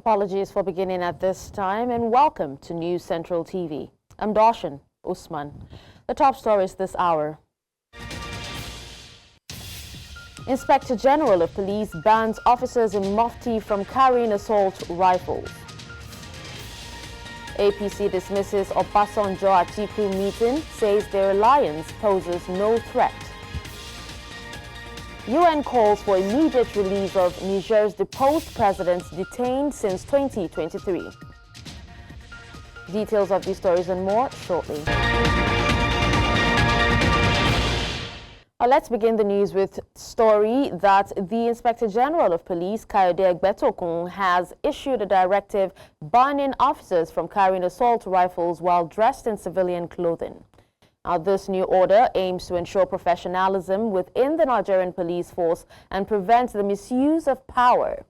Apologies for beginning at this time and welcome to News Central TV. I'm Darshan Usman. The top stories this hour. Inspector General of Police bans officers in Mufti from carrying assault rifles. APC dismisses Obasanjo Atiku meeting, says their alliance poses no threat. UN calls for immediate release of Niger's deposed presidents detained since 2023. Details of these stories and more shortly. Let's begin the news with story that the Inspector General of Police, Kayode Egbetokun, has issued a directive banning officers from carrying assault rifles while dressed in civilian clothing. Now, this new order aims to ensure professionalism within the Nigerian police force and prevent the misuse of power.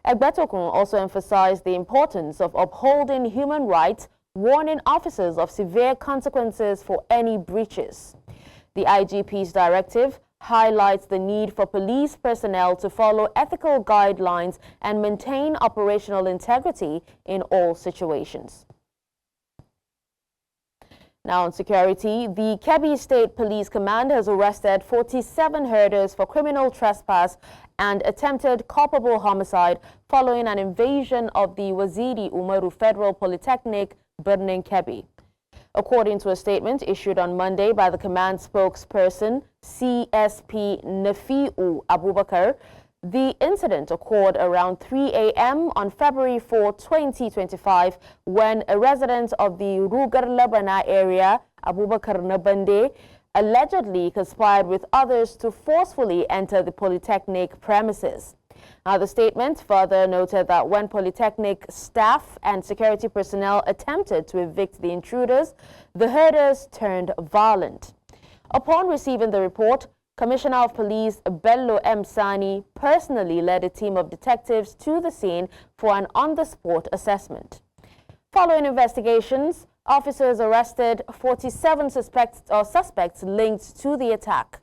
Egbetokun also emphasized the importance of upholding human rights, warning officers of severe consequences for any breaches. The IGP's directive highlights the need for police personnel to follow ethical guidelines and maintain operational integrity in all situations. Now on security, the Kebbi State Police Command has arrested 47 herders for criminal trespass and attempted culpable homicide following an invasion of the Waziri Umaru Federal Polytechnic, Birnin Kebbi. According to a statement issued on Monday by the command spokesperson, CSP Nafiu Abubakar, the incident occurred around 3 a.m. on February 4, 2025, when a resident of the Rugar Labana area, Abubakar Nabande, allegedly conspired with others to forcefully enter the Polytechnic premises. Now, the statement further noted that when Polytechnic staff and security personnel attempted to evict the intruders, the herders turned violent. Upon receiving the report, Commissioner of Police Bello M. Sani personally led a team of detectives to the scene for an on-the-spot assessment. Following investigations, officers arrested 47 suspects linked to the attack.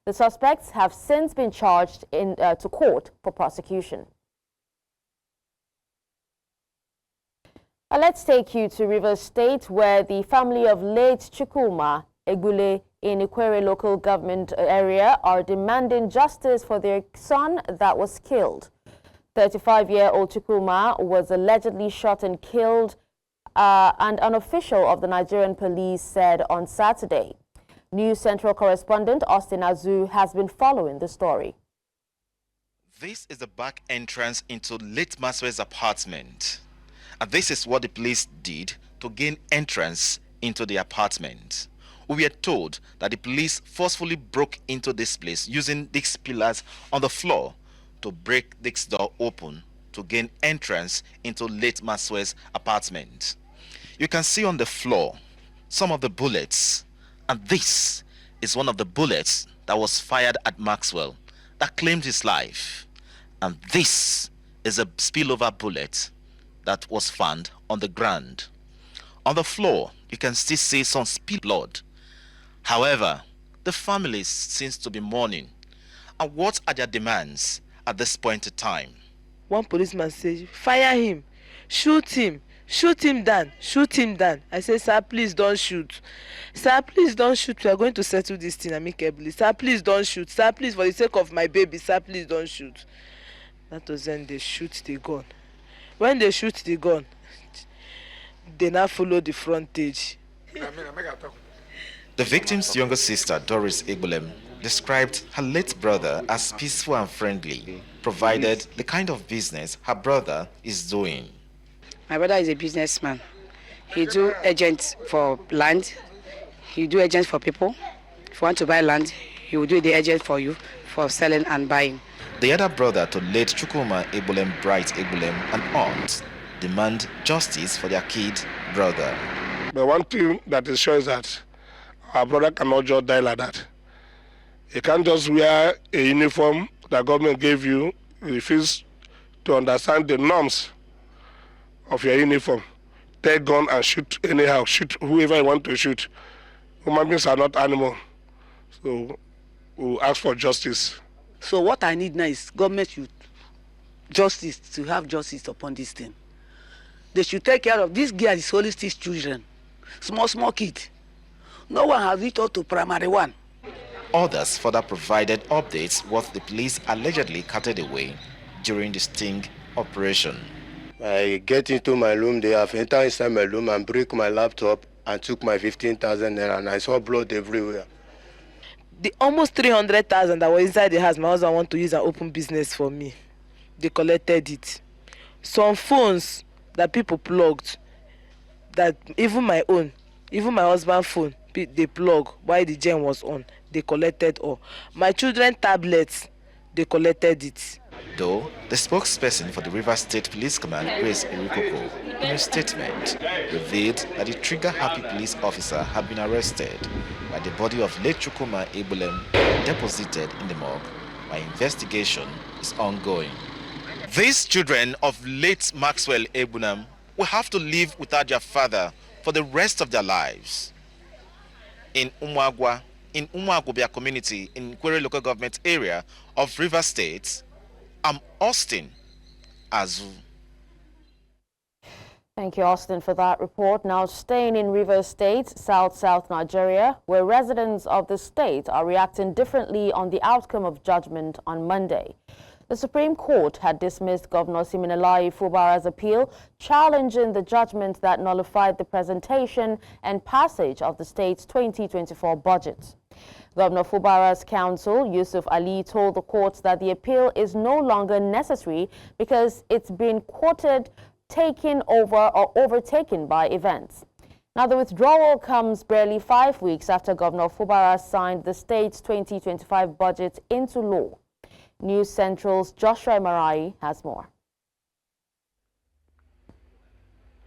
The suspects have since been charged to court for prosecution. Let's take you to Rivers State, where the family of late Chukwuma Egule in Ikwere local government area are demanding justice for their son that was killed. 35-year-old Chukwuma was allegedly shot and killed, and an official of the Nigerian police said on Saturday. News Central correspondent Austin Azu has been following the story. This is the back entrance into late Maswe's apartment. And this is what the police did to gain entrance into the apartment. We were told that the police forcefully broke into this place using these pillars on the floor to break this door open to gain entrance into late Maswe's apartment. You can see on the floor some of the bullets. And this is one of the bullets that was fired at Maxwell that claimed his life. And this is a spillover bullet that was found on the ground. On the floor, you can still see some spilled blood. However, the family seems to be mourning. And what are their demands at this point in time? One policeman says, fire him, shoot him. Shoot him down, shoot him down. I say, sir, please don't shoot. Sir, please don't shoot. We are going to settle this thing amicably. Sir, please don't shoot. Sir, please, for the sake of my baby, sir, please don't shoot. That was when they shoot the gun. When they shoot the gun, they now follow the frontage. The victim's younger sister, Doris Igbulem, described her late brother as peaceful and friendly, provided the kind of business her brother is doing. My brother is a businessman. He do agents for land. He do agents for people. If you want to buy land, he will do the agent for you for selling and buying. The other brother to late Chukwuma Egbulem, Bright Egbulem, and aunt demand justice for their kid brother. But one thing that is sure is that our brother cannot just die like that. He can't just wear a uniform that government gave you. He refuse to understand the norms of your uniform. Take gun and shoot anyhow, shoot whoever you want to shoot. Human beings are not animals. So we'll ask for justice. So what I need now is government should justice, to have justice upon this thing. They should take care of this girl. Is only 6 children, small kid. No one has reached out to primary 1. Others further provided updates what the police allegedly carted away during the sting operation. I get into my room, they have entered inside my room and break my laptop and took my 15,000 naira, and I saw blood everywhere. The almost 300,000 that was inside the house, my husband want to use an open business for me. They collected it. Some phones that people plugged, that even my husband's phone, they plug while the gen was on. They collected all. My children tablets, they collected it. Though the spokesperson for the Rivers State Police Command, Grace Irikoko, in a statement revealed that the trigger-happy police officer had been arrested by the body of late Chukwuma Ebulem deposited in the morgue. My investigation is ongoing. These children of late Maxwell Ebulem will have to live without their father for the rest of their lives. In Umuagubia community in Kwere local government area of Rivers State, I'm Austin Azu. Thank you, Austin, for that report. Now staying in Rivers State, South Nigeria, where residents of the state are reacting differently on the outcome of judgment on Monday. The Supreme Court had dismissed Governor Siminalayi Fubara's appeal, challenging the judgment that nullified the presentation and passage of the state's 2024 budget. Governor Fubara's counsel, Yusuf Ali, told the court that the appeal is no longer necessary because it's been quoted, taken over or overtaken by events. Now, the withdrawal comes barely 5 weeks after Governor Fubara signed the state's 2025 budget into law. News Central's Joshua Marai has more.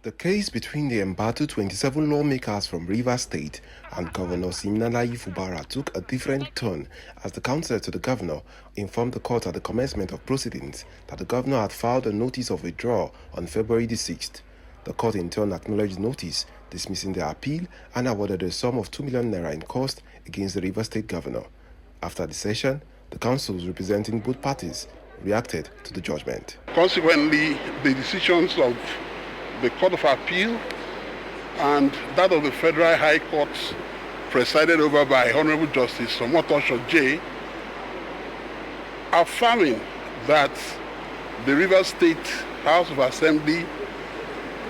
The case between the embattled 27 lawmakers from Rivers State and Governor Siminalayi Fubara took a different turn as the counsel to the governor informed the court at the commencement of proceedings that the governor had filed a notice of withdrawal on February the 6th. The court in turn acknowledged the notice, dismissing the appeal and awarded a sum of 2 million naira in cost against the Rivers State governor. After the session, the counsels representing both parties reacted to the judgment. Consequently, the decisions of the Court of Appeal and that of the Federal High Court, presided over by Honorable Justice Omotosho J, affirming that the Rivers State House of Assembly,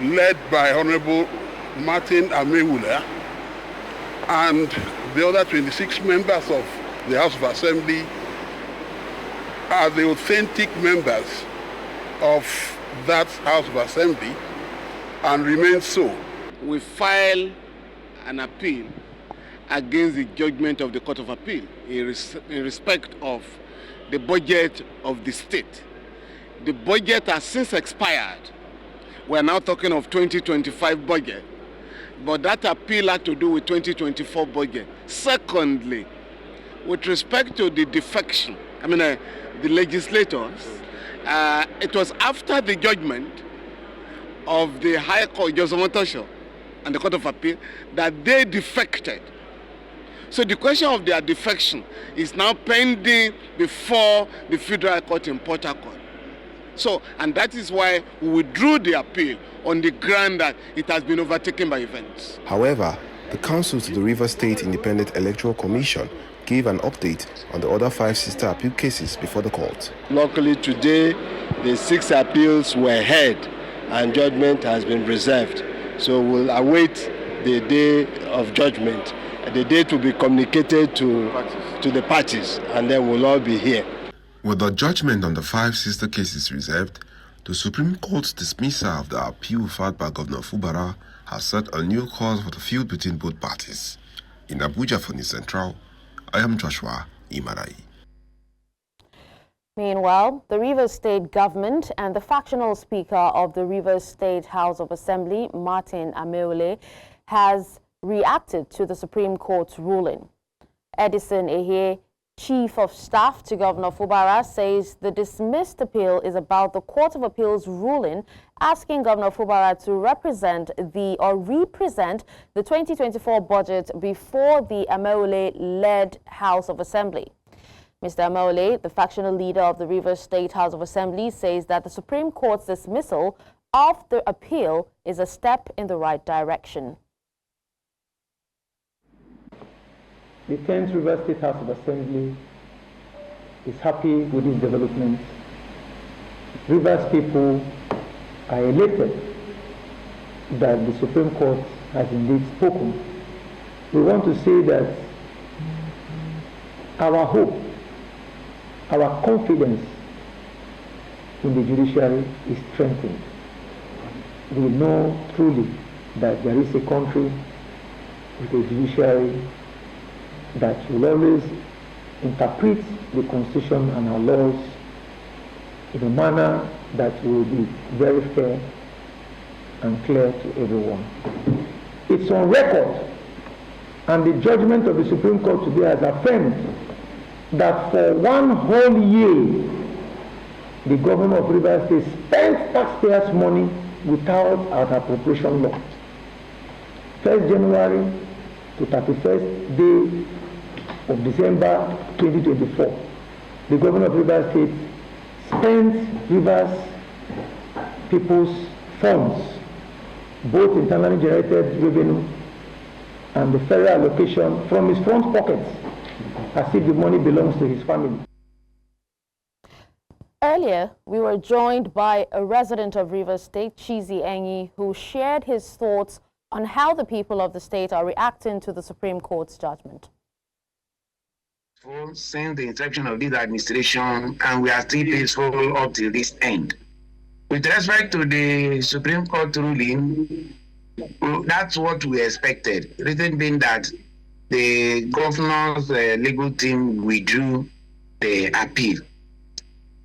led by Honorable Martin Amewula, and the other 26 members of the House of Assembly are the authentic members of that House of Assembly and remain so. We file an appeal against the judgment of the Court of Appeal in respect of the budget of the state. The budget has since expired. We are now talking of 2025 budget, but that appeal had to do with 2024 budget. Secondly, with respect to the defection, the legislators, it was after the judgment of the High Court, Judge Omotosho, and the Court of Appeal, that they defected. So the question of their defection is now pending before the Federal Court in Port Harcourt. So, and that is why we withdrew the appeal on the ground that it has been overtaken by events. However, the counsel to the Rivers State Independent Electoral Commission gave an update on the other 5 sister appeal cases before the court. Luckily today, the 6 appeals were heard and judgment has been reserved. So we'll await the day of judgment. The date will be communicated to the parties, and then we'll all be here. With the judgment on the 5 sister cases reserved, the Supreme Court's dismissal of the appeal filed by Governor Fubara has set a new course for the feud between both parties. In Abuja for News Central, I am Joshua Imarai. Meanwhile, the Rivers State government and the factional speaker of the Rivers State House of Assembly, Martin Ameole, has reacted to the Supreme Court's ruling. Edison Ehe, Chief of Staff to Governor Fubara, says the dismissed appeal is about the Court of Appeal's ruling asking Governor Fubara to represent the 2024 budget before the Ameole-led House of Assembly. Mr. Ameole, the factional leader of the Rivers State House of Assembly, says that the Supreme Court's dismissal of the appeal is a step in the right direction. The 10th River State House of Assembly is happy with these developments. Rivers people are elated that the Supreme Court has indeed spoken. We want to say that our hope, our confidence in the judiciary is strengthened. We know truly that there is a country with a judiciary that will always interpret the Constitution and our laws in a manner that will be very fair and clear to everyone. It's on record, and the judgment of the Supreme Court today has affirmed that for one whole year, the governor of Rivers State spent taxpayers' money without an appropriation law. 1st January to 31st day of December 2024, the governor of Rivers State spent Rivers people's funds, both internally generated revenue and the federal allocation, from his front pockets, as if the money belongs to his family. Earlier, we were joined by a resident of Rivers State, Chizi Enyi, who shared his thoughts on how the people of the state are reacting to the Supreme Court's judgment. Since the inception of this administration, and we are still peaceful up till this end. With respect to the Supreme Court ruling, that's what we expected. Reason being that the governor's legal team withdrew the appeal,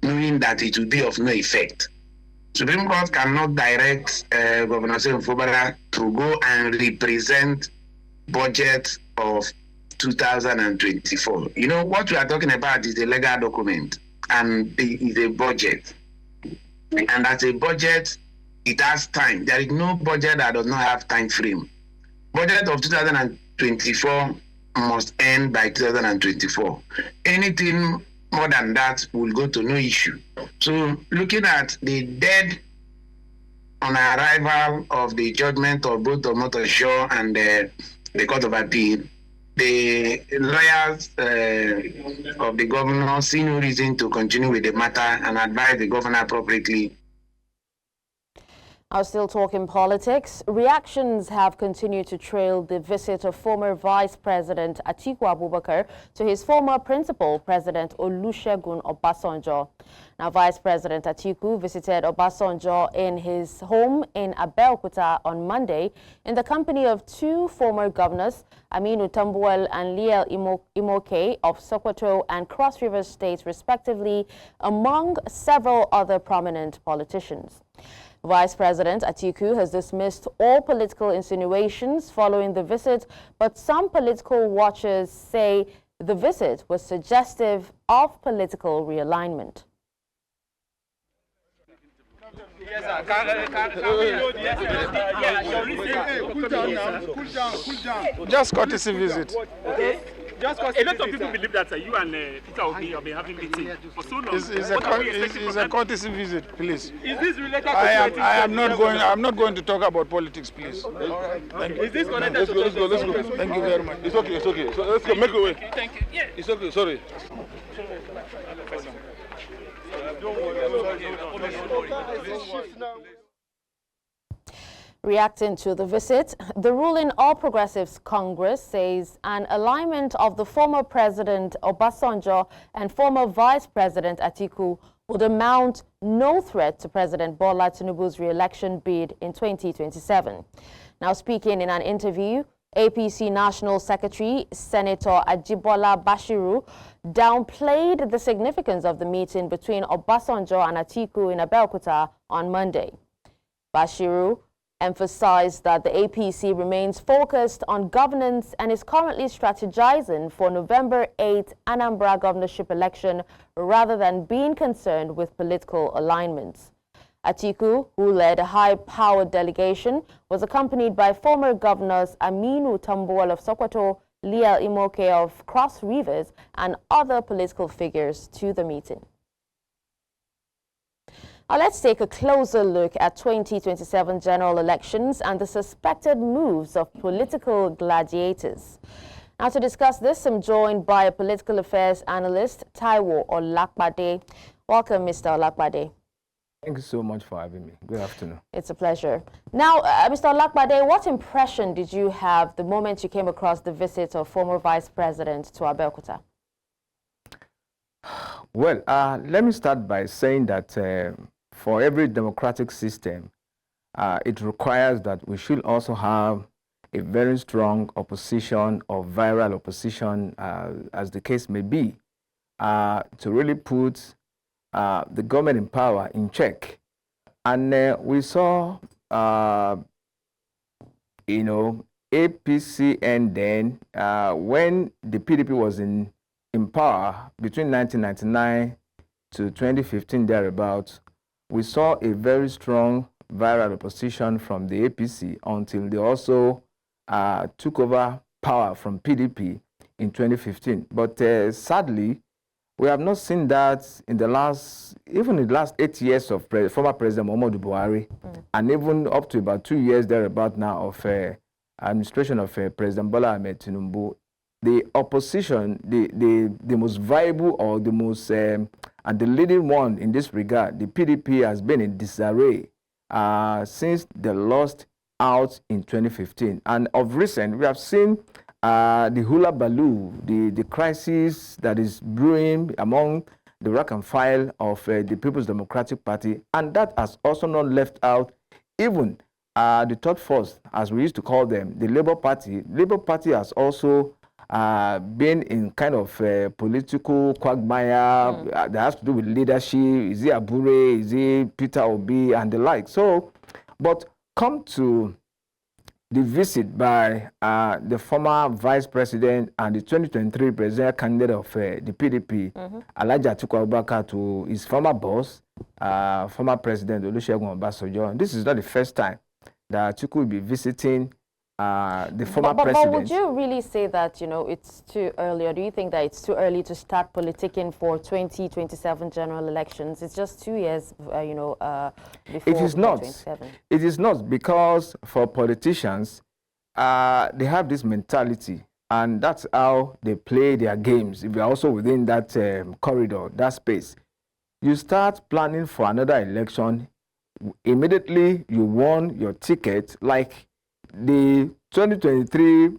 knowing that it will be of no effect. Supreme Court cannot direct Governor Fubara to go and represent budget of 2024. You know, what we are talking about is a legal document, and it is a budget. And as a budget, it has time. There is no budget that does not have time frame. Budget of 2024 must end by 2024. Anything more than that will go to no issue. So looking at the dead on arrival of the judgment of both the Motoshaw and the Court of Appeal, the lawyers of the governor see no reason to continue with the matter and advise the governor appropriately. Now, still talking politics, reactions have continued to trail the visit of former Vice President Atiku Abubakar to his former principal, President Olusegun Obasanjo. Now, Vice President Atiku visited Obasanjo in his home in Abeokuta on Monday in the company of two former governors, Aminu Tambuwal and Liel Imoke of Sokoto and Cross River State, respectively, among several other prominent politicians. Vice President Atiku has dismissed all political insinuations following the visit, but some political watchers say the visit was suggestive of political realignment. Just courtesy visit. Okay. Just a lot of people believe that you and Peter Obi have been having meetings for so long. It's a courtesy visit, please. Is this related to I'm not going to talk about politics, please. All right. Thank you. Is this connected to let's go. Thank you very much. It's okay. So let's go. Make a way. Thank you. Yeah. It's okay. Sorry. Reacting to the visit, the ruling All Progressives Congress says an alignment of the former President Obasanjo and former Vice President Atiku would amount no threat to President Bola Tinubu's re-election bid in 2027. Now, speaking in an interview, APC National Secretary Senator Ajibola Bashiru downplayed the significance of the meeting between Obasanjo and Atiku in Abeokuta on Monday. Bashiru emphasized that the APC remains focused on governance and is currently strategizing for November 8th Anambra governorship election rather than being concerned with political alignments. Atiku, who led a high-powered delegation, was accompanied by former governors Aminu Tambuwal of Sokoto, Liel Imoke of Cross Rivers, and other political figures to the meeting. Now let's take a closer look at 2027 general elections and the suspected moves of political gladiators. Now to discuss this, I'm joined by a political affairs analyst, Taiwo Olakbade. Welcome, Mr. Olakbade. Thank you so much for having me. Good afternoon. It's a pleasure. Now, Mr. Olakbade, what impression did you have the moment you came across the visit of former Vice President to Abeokuta? Well, let me start by saying that for every democratic system, it requires that we should also have a very strong opposition or viral opposition, as the case may be, to really put the government in power in check. And we saw, APC, and then when the PDP was in power between 1999 to 2015 thereabouts, we saw a very strong viral opposition from the APC until they also took over power from PDP in 2015. But sadly, we have not seen that in the last 8 years of former President Muhammadu Buhari, and even up to about 2 years thereabout now of administration of President Bola Ahmed Tinubu. The opposition, the most viable or the most and the leading one in this regard, the PDP, has been in disarray since they lost out in 2015. And of recent, we have seen the hula baloo, the crisis that is brewing among the rank and file of the People's Democratic Party, and that has also not left out even the third force, as we used to call them, the Labour Party. Labour Party has also been in kind of political quagmire that has to do with leadership. Is it Abure? Is it Peter Obi and the like? So, but come to the visit by the former vice president and the 2023 presidential candidate of the PDP, Alhaji Atiku Abubakar, to his former boss, former president Olusegun Obasanjo. This is not the first time that Atiku will be visiting the former president. But would you really say that, it's too early, or do you think that it's too early to start politicking for 2027 general elections? It's just 2 years, before it is not. 2027. It is not, because for politicians, they have this mentality, and that's how they play their games. If you're also within that corridor, that space, you start planning for another election. Immediately you won your ticket, like the 2023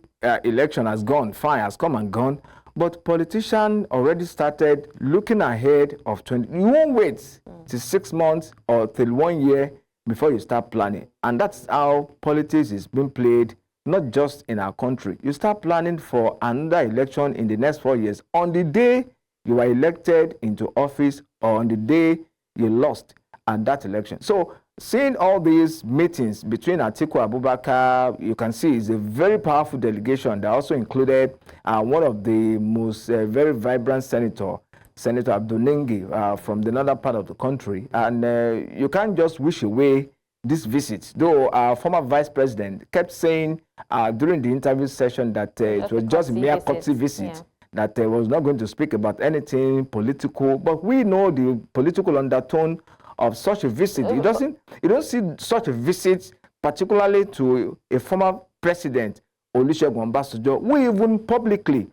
election has gone, fine, has come and gone, but politicians already started looking ahead of 20. You won't wait till 6 months or till 1 year before you start planning. And that's how politics is being played, not just in our country. You start planning for another election in the next 4 years on the day you are elected into office or on the day you lost at that election. So seeing all these meetings between Atiku Abubakar, you can see is a very powerful delegation that also included one of the most very vibrant Senator Abdullahi from the northern part of the country. And you can't just wish away this visit, though our former vice president kept saying during the interview session that it was just a mere courtesy visit, that was not going to speak about anything political. But we know the political undertone of such a visit. You don't see such a visit, particularly to a former president, Olusegun Obasanjo, who even publicly,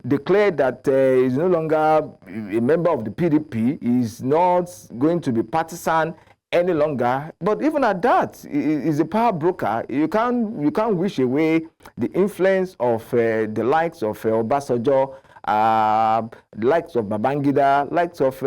declared that he's no longer a member of the PDP, is not going to be partisan any longer. But even at that, he's a power broker. You can't wish away the influence of the likes of Obasanjo, the likes of Babangida, likes of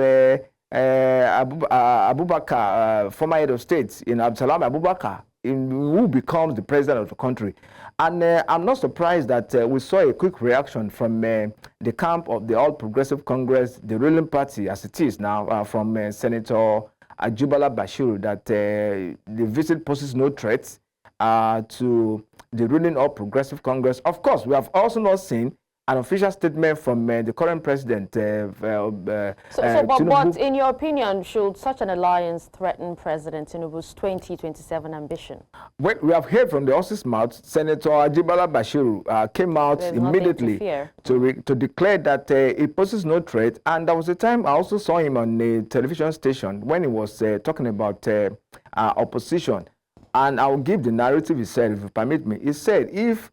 Abubakar, former head of state, Abdullahi Abubakar, who becomes the president of the country. And I'm not surprised that we saw a quick reaction from the camp of the All Progressive Congress, the ruling party as it is now, from Senator Ajubala Bashiru, that the visit poses no threats to the ruling All Progressive Congress. Of course, we have also not seen an official statement from the current president. But in your opinion, should such an alliance threaten President Tinubu's 2027 ambition? Well, we have heard from the horse's mouth. Senator Ajibala Bashiru came out immediately to declare that it poses no threat. And there was a time I also saw him on a television station when he was talking about opposition. And I'll give the narrative he said, if you permit me. He said, if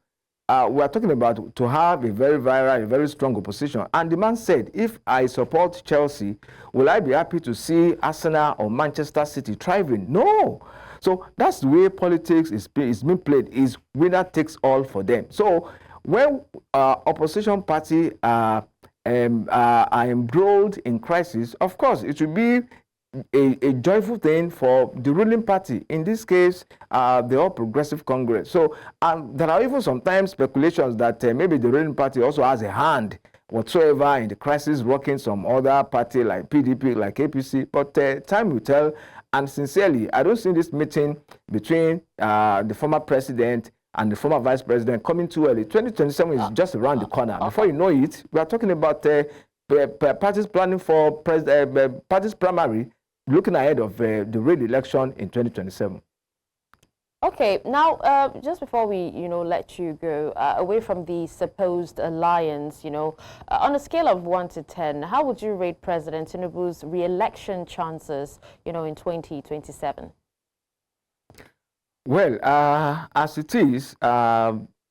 we are talking about to have a very viral, a very strong opposition. And the man said, if I support Chelsea, will I be happy to see Arsenal or Manchester City thriving? No. So that's the way politics is being played, is winner takes all for them. So when opposition party are embroiled in crisis, of course, it will be a joyful thing for the ruling party, in this case, the All Progressive Congress. So there are even sometimes speculations that maybe the ruling party also has a hand whatsoever in the crisis rocking some other party like PDP, like APC. But time will tell. And sincerely, I don't see this meeting between the former president and the former vice president coming too early. 2027 is just around the corner. Before you know it, we are talking about parties planning for parties primary, looking ahead of the real election in 2027. Okay, now just before we, let you go away from the supposed alliance, on a scale of 1 to 10, how would you rate President Tinubu's re-election chances, in 2027? Well, as it is,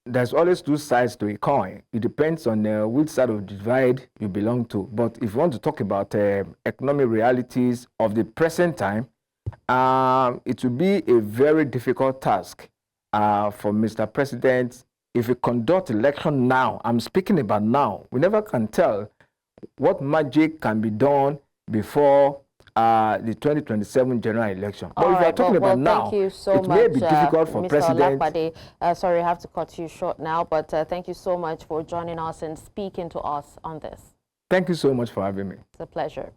there's always two sides to a coin. It depends on which side of the divide you belong to. But if you want to talk about economic realities of the present time, it will be a very difficult task for Mr. President if we conduct election now. I'm speaking about now. We never can tell what magic can be done before the 2027 general election. But if we are talking about now, it may be difficult for Mr. President. Olakbade. Sorry, I have to cut you short now, but thank you so much for joining us and speaking to us on this. Thank you so much for having me. It's a pleasure.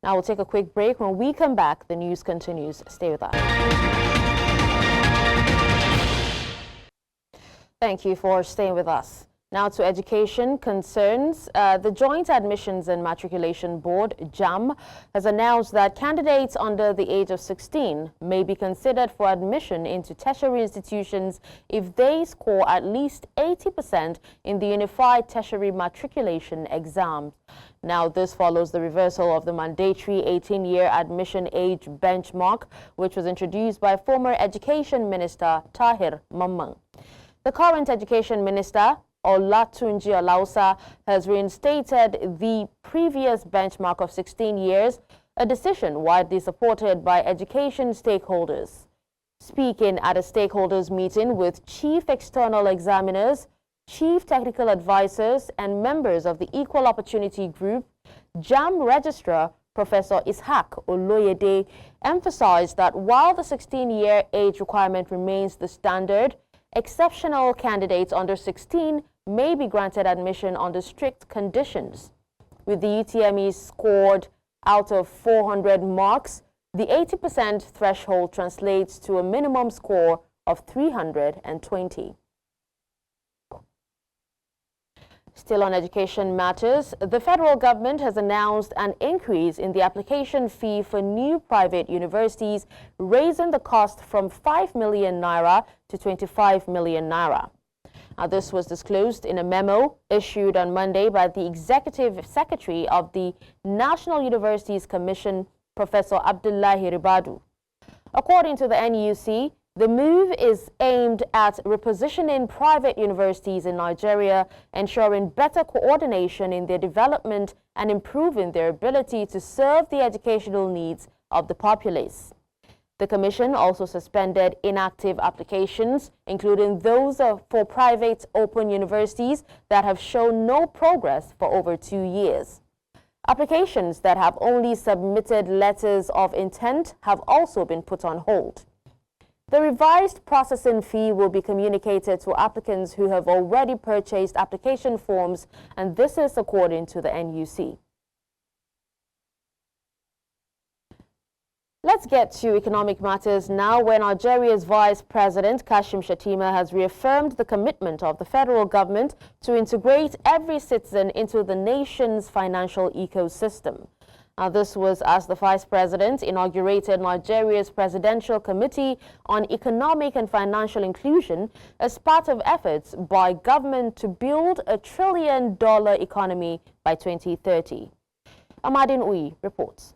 Now we'll take a quick break. When we come back, the news continues. Stay with us. Thank you for staying with us. Now to education concerns. The Joint Admissions and Matriculation Board, JAM, has announced that candidates under the age of 16 may be considered for admission into tertiary institutions if they score at least 80% in the Unified Tertiary Matriculation exam. Now, this follows the reversal of the mandatory 18-year admission age benchmark, which was introduced by former Education Minister Tahir Mamman. The current Education Minister, Olatunji Alausa, has reinstated the previous benchmark of 16 years, a decision widely supported by education stakeholders. Speaking at a stakeholders meeting with chief external examiners, chief technical advisors, and members of the Equal Opportunity Group, JAM Registrar Professor Ishaq Oloyede emphasized that while the 16-year age requirement remains the standard, exceptional candidates under 16 may be granted admission under strict conditions. With the UTME scored out of 400 marks, the 80% threshold translates to a minimum score of 320. Still on education matters, the federal government has announced an increase in the application fee for new private universities, raising the cost from 5 million naira to 25 million naira. Now, this was disclosed in a memo issued on Monday by the Executive Secretary of the National Universities Commission, Professor Abdullahi Ribadu. According to the NUC, the move is aimed at repositioning private universities in Nigeria, ensuring better coordination in their development and improving their ability to serve the educational needs of the populace. The Commission also suspended inactive applications, including those for private open universities that have shown no progress for over 2 years. Applications that have only submitted letters of intent have also been put on hold. The revised processing fee will be communicated to applicants who have already purchased application forms, and this is according to the NUC. Let's get to economic matters now, where Nigeria's Vice President Kashim Shettima has reaffirmed the commitment of the federal government to integrate every citizen into the nation's financial ecosystem. This was as the Vice President inaugurated Nigeria's Presidential Committee on Economic and Financial Inclusion as part of efforts by government to build a $1 trillion economy by 2030. Amadin Uyi reports.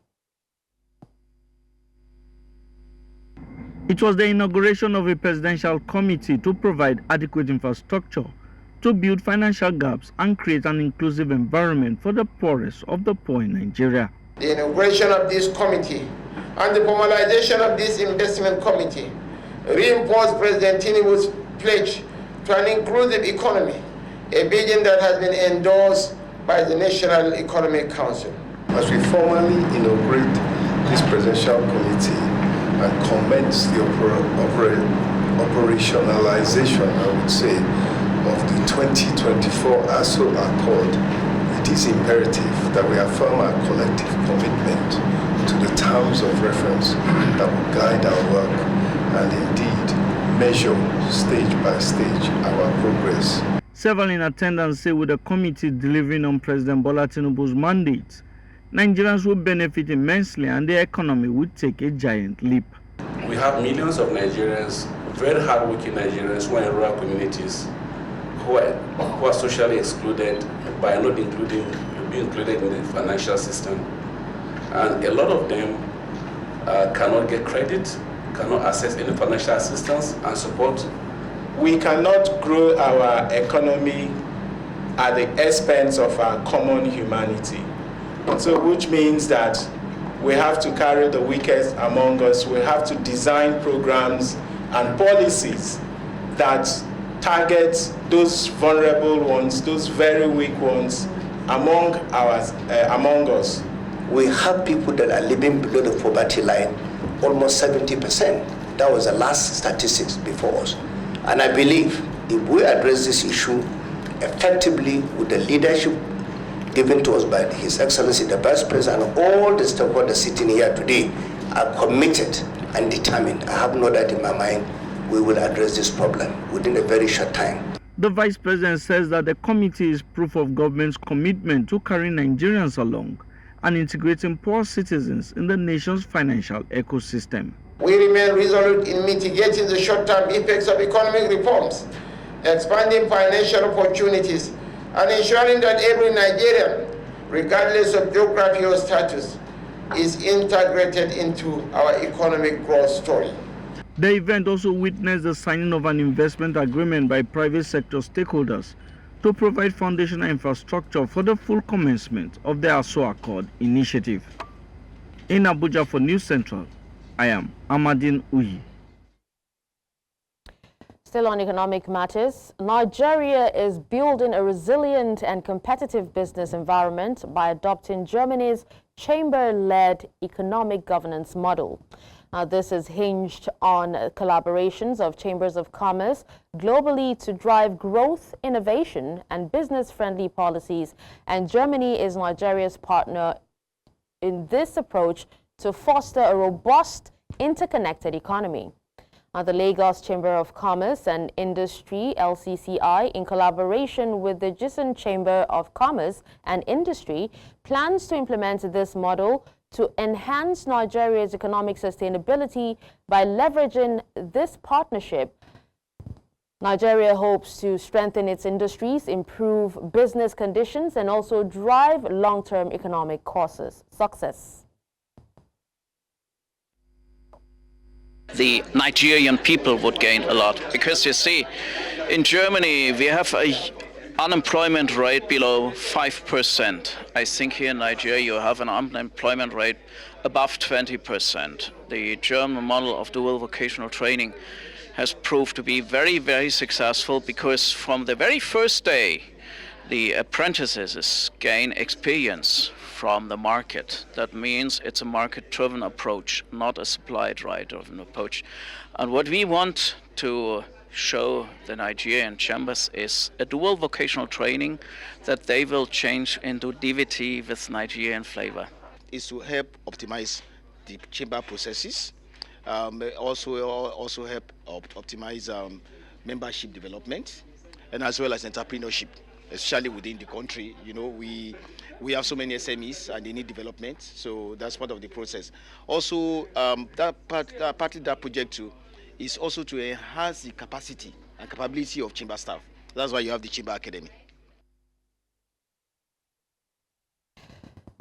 It was the inauguration of a presidential committee to provide adequate infrastructure to build financial gaps and create an inclusive environment for the poorest of the poor in Nigeria. The inauguration of this committee and the formalization of this investment committee reinforced President Tinubu's pledge to an inclusive economy, a vision that has been endorsed by the National Economic Council. As we formally inaugurate this presidential committee and commence the operationalization, I would say, of the 2024 ASO Accord, it is imperative that we affirm our collective commitment to the terms of reference that will guide our work and indeed measure stage by stage our progress. Several in attendance say with the committee delivering on President Bola Tinubu's mandate, Nigerians will benefit immensely and the economy will take a giant leap. We have millions of Nigerians, very hardworking Nigerians who are in rural communities, who are socially excluded by not being included in the financial system. And a lot of them cannot get credit, cannot access any financial assistance and support. We cannot grow our economy at the expense of our common humanity. So which means that we have to carry the weakest among us. We have to design programs and policies that target those vulnerable ones, those very weak ones among us. We have people that are living below the poverty line, almost 70%. That was the last statistics before us. And I believe if we address this issue effectively with the leadership given to us by His Excellency the Vice President and all the stakeholders sitting here today are committed and determined, I have no doubt in my mind, we will address this problem within a very short time. The Vice President says that the committee is proof of government's commitment to carrying Nigerians along and integrating poor citizens in the nation's financial ecosystem. We remain resolute in mitigating the short-term effects of economic reforms, expanding financial opportunities, and ensuring that every Nigerian, regardless of geography or status, is integrated into our economic growth story. The event also witnessed the signing of an investment agreement by private sector stakeholders to provide foundational infrastructure for the full commencement of the ASO Accord initiative. In Abuja for News Central, I am Amadin Uyi. Still on economic matters, Nigeria is building a resilient and competitive business environment by adopting Germany's chamber-led economic governance model. This is hinged on collaborations of chambers of commerce globally to drive growth, innovation, and business-friendly policies. And Germany is Nigeria's partner in this approach to foster a robust, interconnected economy. The Lagos Chamber of Commerce and Industry, LCCI, in collaboration with the Gison Chamber of Commerce and Industry, plans to implement this model to enhance Nigeria's economic sustainability by leveraging this partnership. Nigeria hopes to strengthen its industries, improve business conditions, and also drive long-term economic success. The Nigerian people would gain a lot because you see, in Germany we have a unemployment rate below 5%. I think here in Nigeria you have an unemployment rate above 20%. The German model of dual vocational training has proved to be very, very successful because from the very first day the apprentices gain experience from the market. That means it's a market-driven approach, not a supply-driven approach. And what we want to show the Nigerian chambers is a dual vocational training that they will change into DVT with Nigerian flavor. Is to help optimize the chamber processes, also help optimize membership development, and as well as entrepreneurship, especially within the country. You know, we have so many SMEs and they need development, so that's part of the process. Also, partly that project too is also to enhance the capacity and capability of chamber staff. That's why you have the Chamber Academy.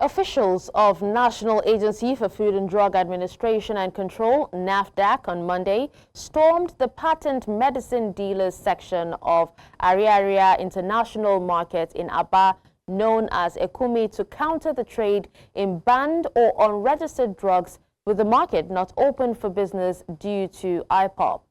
Officials of National Agency for Food and Drug Administration and Control, NAFDAC, on Monday stormed the patent medicine dealers section of Ariaria International Market in Aba, known as Ekumi, to counter the trade in banned or unregistered drugs, with the market not open for business due to IPOP.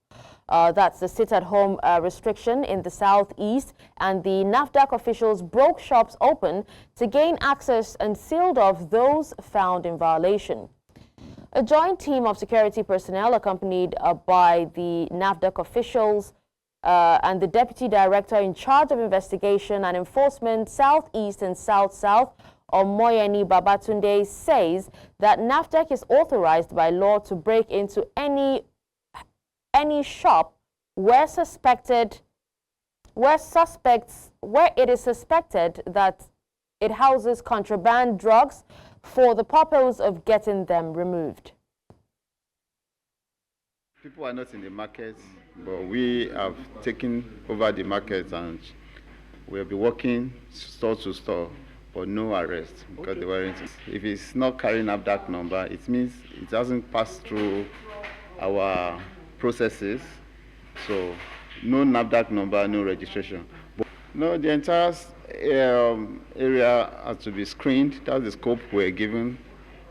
That's the sit-at-home restriction in the southeast, and the NAFDAC officials broke shops open to gain access and sealed off those found in violation. A joint team of security personnel accompanied by the NAFDAC officials and the deputy director in charge of investigation and enforcement southeast and south-south, Omoyeni Babatunde, says that NAFDAC is authorized by law to break into any shop where it is suspected that it houses contraband drugs for the purpose of getting them removed. People are not in the market, but we have taken over the market and we'll be working store to store, but no arrest because they weren't. If it's not carrying up that number, it means it hasn't passed through our processes, so no NAFDAC number, no registration. No, the entire area has to be screened. That's the scope we're given,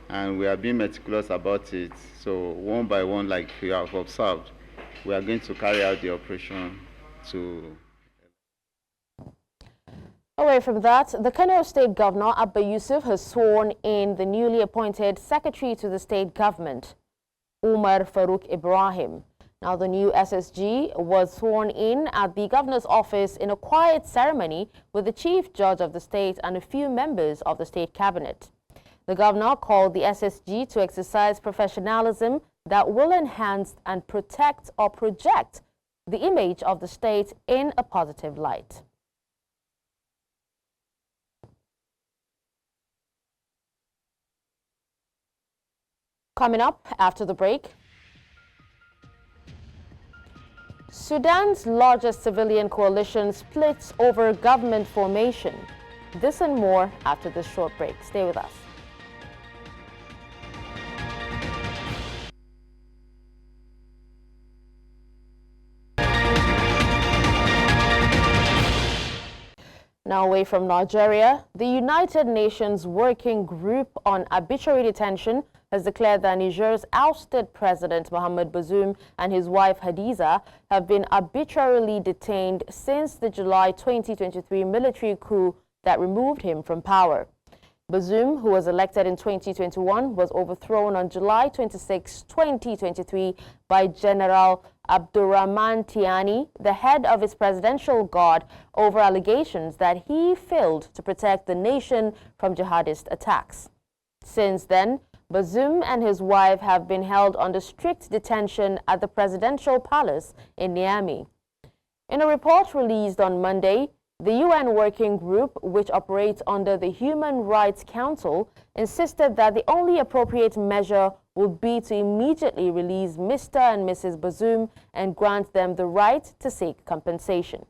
and we are being meticulous about it. So one by one, like you have observed, we are going to carry out the operation to... Away from that, the Kano State Governor, Abba Yusuf, has sworn in the newly appointed Secretary to the State Government, Umar Farouk Ibrahim. Now, the new SSG was sworn in at the governor's office in a quiet ceremony with the chief judge of the state and a few members of the state cabinet. The governor called the SSG to exercise professionalism that will enhance and protect or project the image of the state in a positive light. Coming up after the break, Sudan's largest civilian coalition splits over government formation. This and more after this short break. Stay with us. Now away from Nigeria, the United Nations Working Group on Arbitrary Detention has declared that Niger's ousted President Mohamed Bazoum and his wife Hadiza have been arbitrarily detained since the July 2023 military coup that removed him from power. Bazoum, who was elected in 2021, was overthrown on July 26, 2023 by General Abdurrahman Tiani, the head of his presidential guard, over allegations that he failed to protect the nation from jihadist attacks. Since then, Bazoum and his wife have been held under strict detention at the presidential palace in Niamey. In a report released on Monday, the UN Working Group, which operates under the Human Rights Council, insisted that the only appropriate measure would be to immediately release Mr. and Mrs. Bazoum and grant them the right to seek compensation.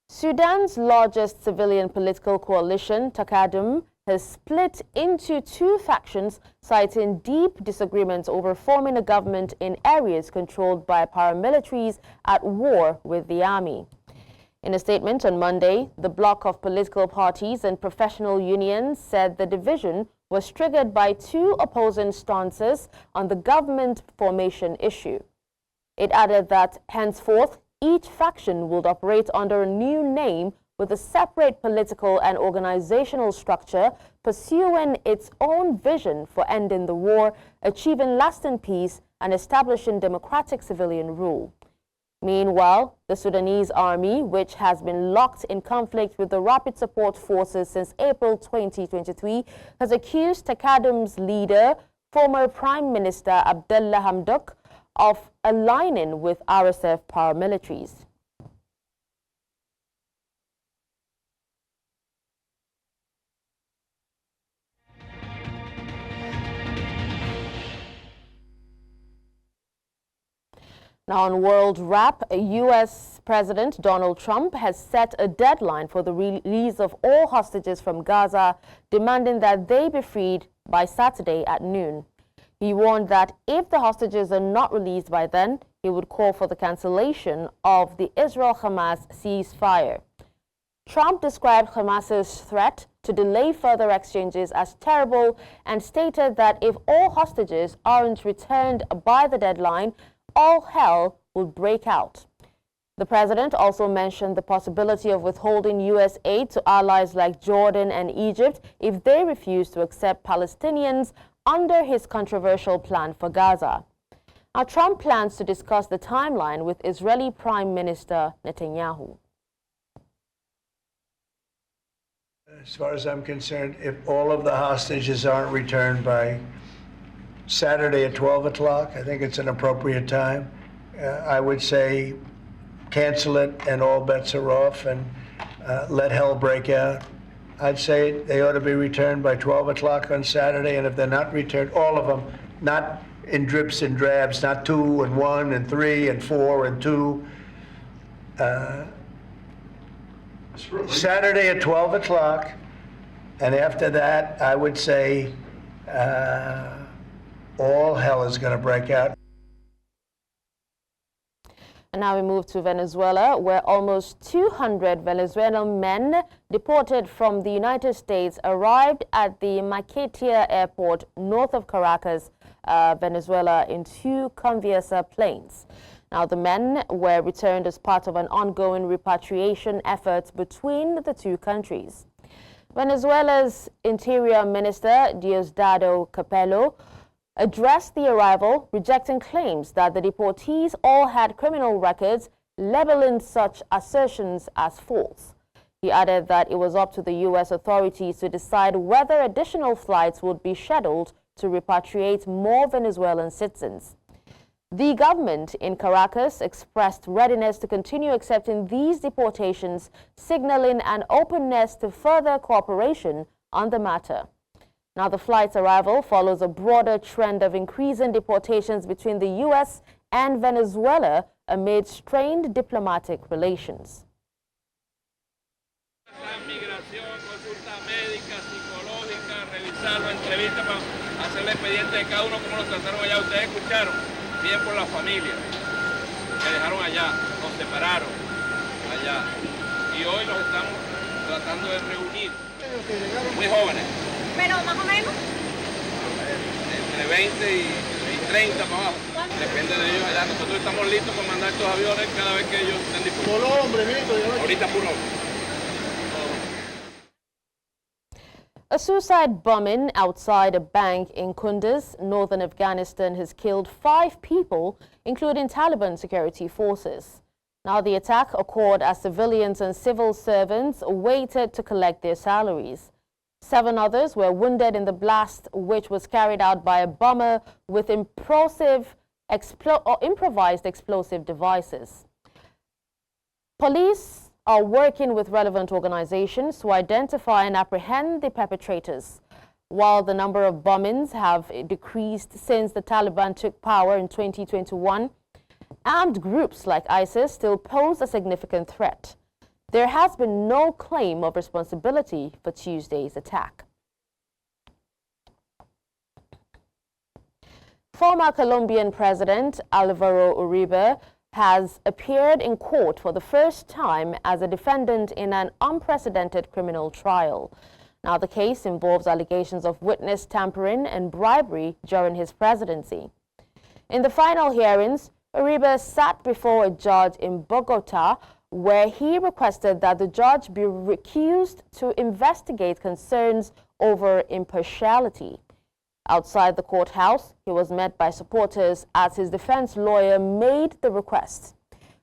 Sudan's largest civilian political coalition, Takadum, has split into two factions, citing deep disagreements over forming a government in areas controlled by paramilitaries at war with the army. In a statement on Monday, the bloc of political parties and professional unions said the division was triggered by two opposing stances on the government formation issue. It added that henceforth, each faction would operate under a new name with a separate political and organizational structure, pursuing its own vision for ending the war, achieving lasting peace, and establishing democratic civilian rule. Meanwhile, the Sudanese army, which has been locked in conflict with the Rapid Support Forces since April 2023, has accused Takadum's leader, former Prime Minister Abdullahi Hamdok, of aligning with RSF paramilitaries. Now on World Wrap, U.S. President Donald Trump has set a deadline for the release of all hostages from Gaza, demanding that they be freed by Saturday at noon. He warned that if the hostages are not released by then, he would call for the cancellation of the Israel-Hamas ceasefire. Trump described Hamas's threat to delay further exchanges as terrible and stated that if all hostages aren't returned by the deadline, all hell would break out. The president also mentioned the possibility of withholding U.S. aid to allies like Jordan and Egypt if they refuse to accept Palestinians under his controversial plan for Gaza. Now, Trump plans to discuss the timeline with Israeli Prime Minister Netanyahu. As far as I'm concerned, if all of the hostages aren't returned by Saturday at 12 o'clock, I think it's an appropriate time. I would say cancel it and all bets are off and let hell break out. I'd say they ought to be returned by 12 o'clock on Saturday, and if they're not returned, all of them, not in drips and drabs, not 2 and 1 and 3 and 4 and 2. Saturday at 12 o'clock, and after that, I would say all hell is going to break out. And now we move to Venezuela, where almost 200 Venezuelan men deported from the United States arrived at the Maiquetía airport north of Caracas, Venezuela, in 2 Conviasa planes. Now, the men were returned as part of an ongoing repatriation effort between the 2 countries. Venezuela's Interior Minister, Diosdado Capello, addressed the arrival, rejecting claims that the deportees all had criminal records, labeling such assertions as false. He added that it was up to the U.S. authorities to decide whether additional flights would be scheduled to repatriate more Venezuelan citizens. The government in Caracas expressed readiness to continue accepting these deportations, signaling an openness to further cooperation on the matter. Now, the flight's arrival follows a broader trend of increasing deportations between the U.S. and Venezuela amid strained diplomatic relations. Bien por la familia que dejaron allá, nos separaron allá y hoy los estamos tratando de reunir. Muy jóvenes. Pero más o menos. Entre 20 y 30 para abajo. Depende de ellos allá. Nosotros estamos listos para mandar estos aviones cada vez que ellos estén dispuestos. Solo hombre, ahorita puro hombre. A suicide bombing outside a bank in Kunduz, northern Afghanistan, has killed 5 people, including Taliban security forces. Now, the attack occurred as civilians and civil servants waited to collect their salaries. 7 others were wounded in the blast, which was carried out by a bomber with improvised explosive devices. Police are working with relevant organizations to identify and apprehend the perpetrators. While the number of bombings have decreased since the Taliban took power in 2021, armed groups like ISIS still pose a significant threat. There has been no claim of responsibility for Tuesday's attack. Former Colombian President Álvaro Uribe has appeared in court for the first time as a defendant in an unprecedented criminal trial. Now, the case involves allegations of witness tampering and bribery during his presidency. In the final hearings, Uribe sat before a judge in Bogota, where he requested that the judge be recused to investigate concerns over impartiality. Outside the courthouse, he was met by supporters as his defense lawyer made the request.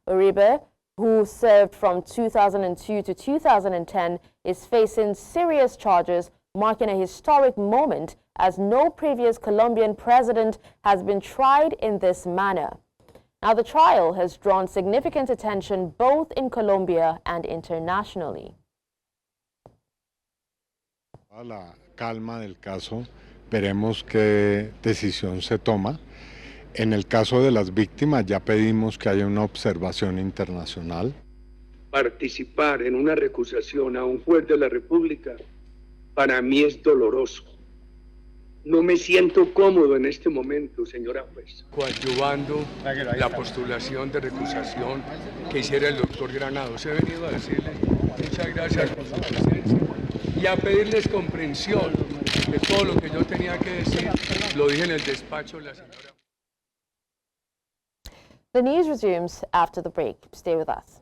Uribe, who served from 2002 to 2010, is facing serious charges, marking a historic moment as no previous Colombian president has been tried in this manner. Now, the trial has drawn significant attention both in Colombia and internationally. A la calma del caso, veremos qué decisión se toma. En el caso de las víctimas ya pedimos que haya una observación internacional. Participar en una recusación a un juez de la República para mí es doloroso. No me siento cómodo en este momento, señora juez. Coadyuvando la postulación de recusación que hiciera el doctor Granados. He venido a decirle muchas gracias por su presencia y a pedirles comprensión de todo lo que yo tenía que decir. Lo dije en el despacho de la señora. The news resumes after the break. Stay with us.